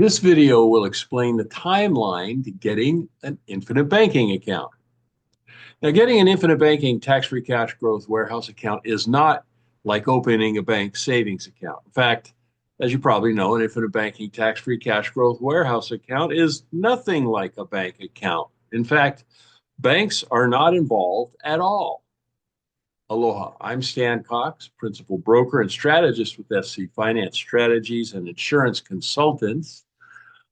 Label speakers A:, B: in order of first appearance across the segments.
A: This video will explain the timeline to getting an infinite banking account. Now, getting an infinite banking tax-free cash growth warehouse account is not like opening a bank savings account. In fact, as you probably know, an infinite banking tax-free cash growth warehouse account is nothing like a bank account. In fact, banks are not involved at all. Aloha, I'm Stan Cox, principal broker and strategist with SC Finance Strategies and Insurance Consultants.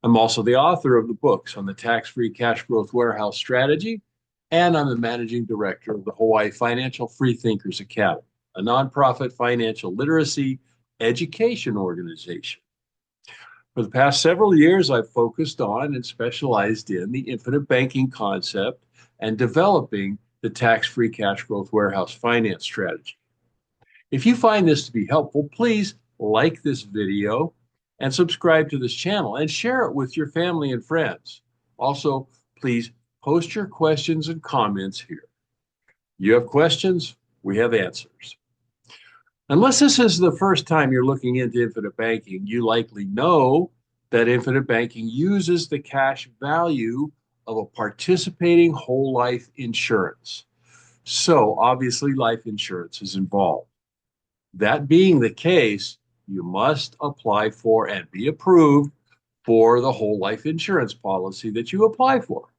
A: I'm also the author of the books on the tax-free cash growth warehouse strategy, and I'm the managing director of the Hawaii Financial Freethinkers Academy, a nonprofit financial literacy education organization. For the past several years, I've focused on and specialized in the infinite banking concept and developing the tax-free cash growth warehouse finance strategy. If you find this to be helpful, please like this video and subscribe to this channel and share it with your family and friends. Also, please post your questions and comments here. You have questions, we have answers. Unless this is the first time you're looking into infinite banking, you likely know that infinite banking uses the cash value of a participating whole life insurance. So obviously life insurance is involved. That being the case, you must apply for and be approved for the whole life insurance policy that you apply for.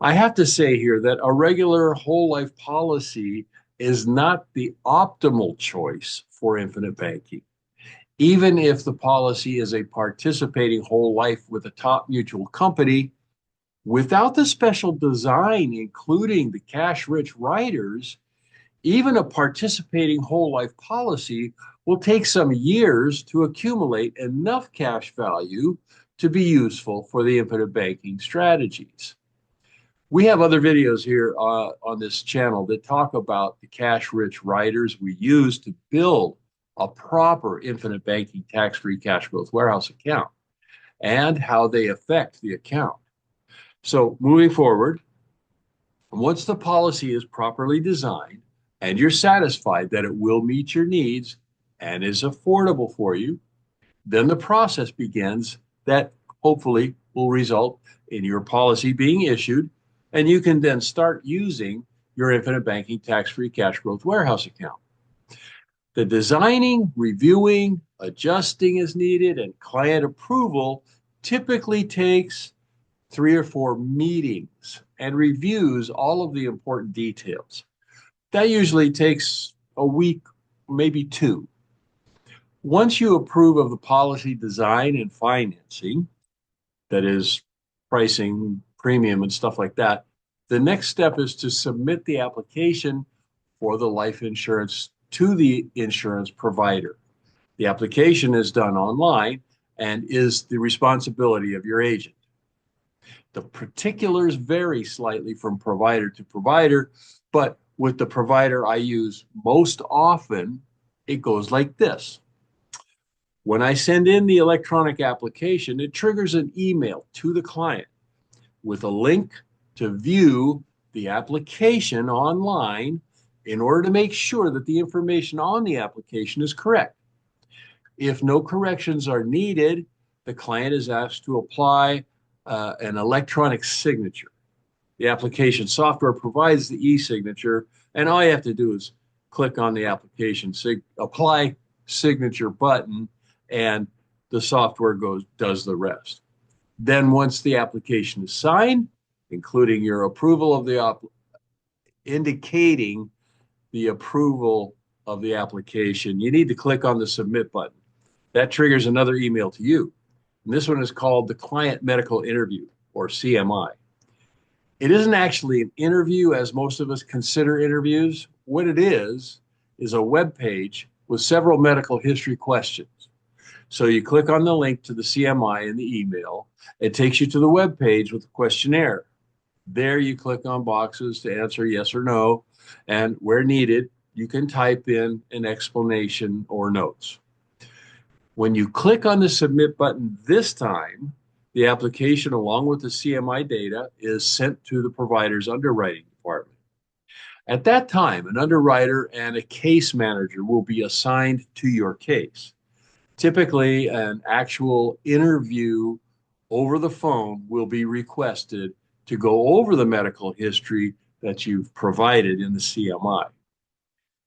A: I have to say here that a regular whole life policy is not the optimal choice for infinite banking. Even if the policy is a participating whole life with a top mutual company, without the special design, including the cash-rich riders, even a participating whole life policy will take some years to accumulate enough cash value to be useful for the infinite banking strategies. We have other videos here on this channel that talk about the cash-rich riders we use to build a proper infinite banking tax-free cash growth warehouse account and how they affect the account. So moving forward, once the policy is properly designed and you're satisfied that it will meet your needs and is affordable for you, then the process begins that hopefully will result in your policy being issued, and you can then start using your infinite banking tax-free cash growth warehouse account. The designing, reviewing, adjusting as needed, and client approval typically takes 3 or 4 meetings and reviews all of the important details. That usually takes a week, maybe 2. Once you approve of the policy design and financing, that is pricing, premium, and stuff like that, the next step is to submit the application for the life insurance to the insurance provider. The application is done online and is the responsibility of your agent. The particulars vary slightly from provider to provider, but with the provider I use most often, it goes like this. When I send in the electronic application, it triggers an email to the client with a link to view the application online in order to make sure that the information on the application is correct. If no corrections are needed, the client is asked to apply an electronic signature. The application software provides the e-signature, and all you have to do is click on the application apply signature button, and the software does the rest. Then once the application is signed, including your approval of the indicating the approval of the application, you need to click on the submit button. That triggers another email to you. And this one is called the Client Medical Interview, or CMI. It isn't actually an interview as most of us consider interviews. What it is a web page with several medical history questions. So you click on the link to the CMI in the email. It takes you to the web page with a questionnaire. There you click on boxes to answer yes or no, and where needed, you can type in an explanation or notes. When you click on the submit button this time, the application along with the CMI data is sent to the provider's underwriting department. At that time, an underwriter and a case manager will be assigned to your case. Typically, an actual interview over the phone will be requested to go over the medical history that you've provided in the CMI.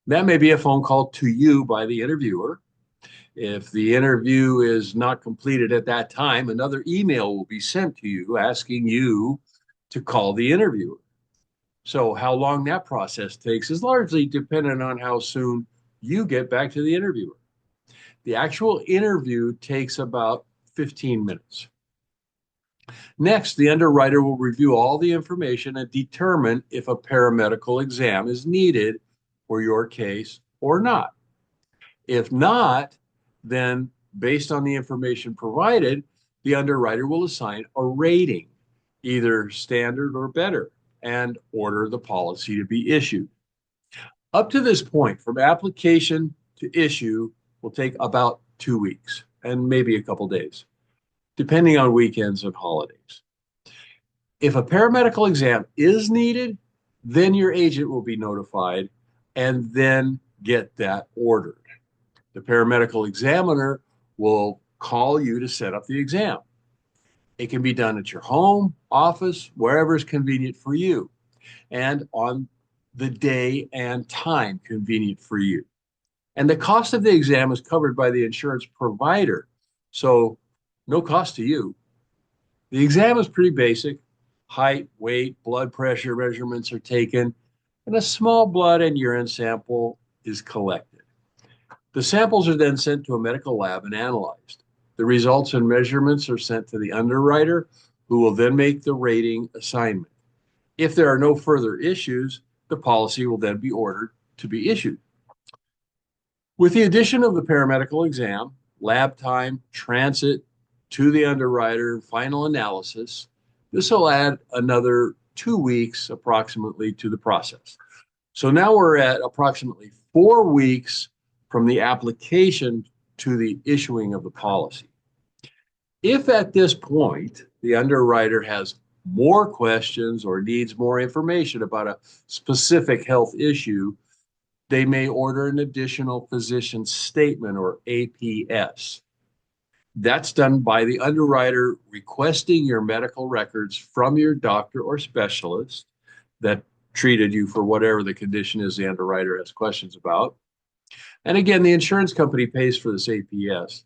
A: That may be a phone call to you by the interviewer. If the interview is not completed at that time, another email will be sent to you asking you to call the interviewer. So, how long that process takes is largely dependent on how soon you get back to the interviewer. The actual interview takes about 15 minutes. Next, the underwriter will review all the information and determine if a paramedical exam is needed for your case or not. If not, then based on the information provided, the underwriter will assign a rating, either standard or better, and order the policy to be issued. Up to this point, from application to issue will take about 2 weeks and maybe a couple days, depending on weekends and holidays. If a paramedical exam is needed, then your agent will be notified and then get that ordered. The paramedical examiner will call you to set up the exam. It can be done at your home, office, wherever is convenient for you, and on the day and time convenient for you. And the cost of the exam is covered by the insurance provider, so no cost to you. The exam is pretty basic. Height, weight, blood pressure measurements are taken, and a small blood and urine sample is collected. The samples are then sent to a medical lab and analyzed. The results and measurements are sent to the underwriter, who will then make the rating assignment. If there are no further issues, the policy will then be ordered to be issued. With the addition of the paramedical exam, lab time, transit to the underwriter, final analysis, this will add another 2 weeks approximately to the process. So now we're at approximately 4 weeks from the application to the issuing of the policy. If at this point the underwriter has more questions or needs more information about a specific health issue, they may order an additional physician statement or APS. That's done by the underwriter requesting your medical records from your doctor or specialist that treated you for whatever the condition is the underwriter has questions about. And again, the insurance company pays for this APS,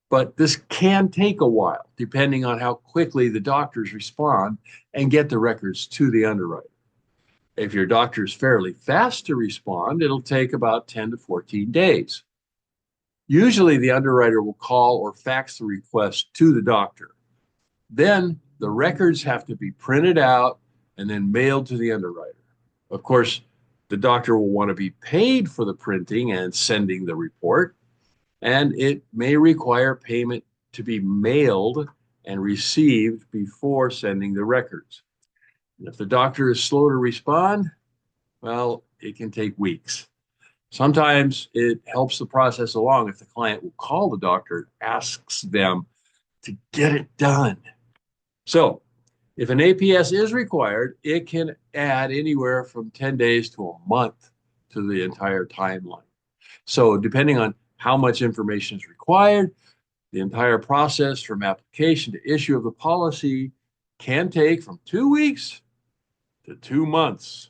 A: but this can take a while depending on how quickly the doctors respond and get the records to the underwriter. If your doctor is fairly fast to respond, it'll take about 10 to 14 days. Usually the underwriter will call or fax the request to the doctor. Then the records have to be printed out and then mailed to the underwriter. Of course, the doctor will want to be paid for the printing and sending the report, and it may require payment to be mailed and received before sending the records. And if the doctor is slow to respond, well, it can take weeks. Sometimes it helps the process along if the client will call the doctor, asks them to get it done. So if an APS is required, it can add anywhere from 10 days to a month to the entire timeline. So depending on how much information is required, the entire process from application to issue of the policy can take from 2 weeks to 2 months,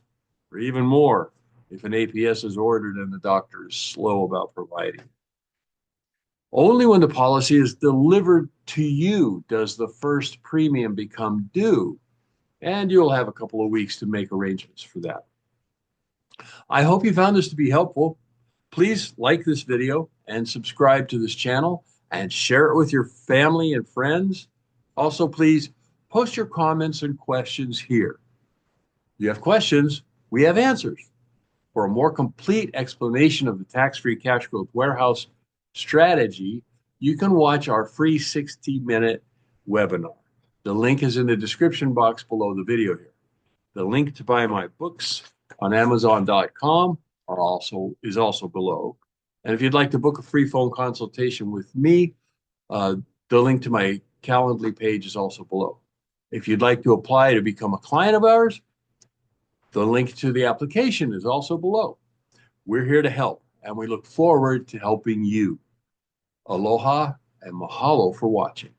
A: or even more if an APS is ordered and the doctor is slow about providing. Only when the policy is delivered to you does the first premium become due, and you'll have a couple of weeks to make arrangements for that. I hope you found this to be helpful. Please like this video and subscribe to this channel and share it with your family and friends. Also, please post your comments and questions here. If you have questions, we have answers. For a more complete explanation of the tax-free cash growth warehouse strategy, you can watch our free 60-minute webinar. The link is in the description box below the video here. The link to buy my books on Amazon.com is also below. And if you'd like to book a free phone consultation with me, the link to my Calendly page is also below. If you'd like to apply to become a client of ours, the link to the application is also below. We're here to help, and we look forward to helping you. Aloha and mahalo for watching.